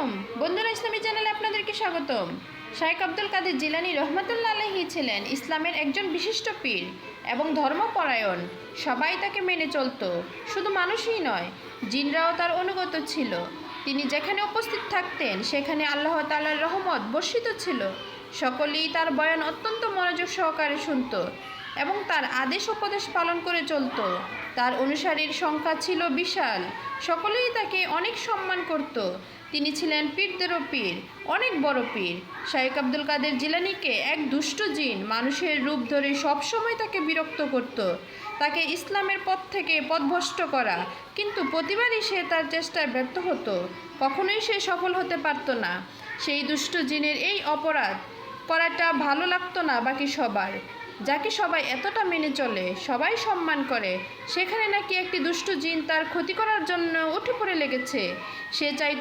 আলাইকুম বন্ধুরা, ইসলামী চ্যানেলে আপনাদেরকে স্বাগতম। শাইখ আব্দুল কাদের জিলানী রহমাতুল্লাহ আলাইহি ছিলেন ইসলামের একজন বিশিষ্ট পীর এবং ধর্মপরায়ণ। সবাই তাকে মেনে চলত। শুধু মানুষই নয়, জিনরাও তার অনুগত ছিল। তিনি যেখানে উপস্থিত থাকতেন সেখানে আল্লাহ তাআলার রহমত বর্ষিত ছিল। সকলেই তার বয়ান অত্যন্ত মনোযোগ সহকারে শুনত এবং তার আদেশ উপদেশ পালন করে চলত। তার অনুসারীর সংখ্যা ছিল বিশাল। সকলেই তাকে অনেক সম্মান করত। তিনি ছিলেন পীরদেরও পীর, অনেক বড় পীর। শাইখ আব্দুল কাদের জিলানীকে এক দুষ্ট জিন মানুষের রূপ ধরে সবসময় তাকে বিরক্ত করত, তাকে ইসলামের পথ থেকে পথভ্রষ্ট করা। কিন্তু প্রতিবারই সে তার চেষ্টায় ব্যর্থ হতো, কখনোই সে সফল হতে পারত না। সেই দুষ্ট জিনের এই অপরাধ করাটা ভালো লাগতো না বাকি সবার। যাকে সবাই এতটা মেনে চলে, সবাই সম্মান করে, সেখানে নাকি একটি দুষ্ট জিন তার ক্ষতি করার জন্য উঠে পড়ে লেগেছে। সে চাই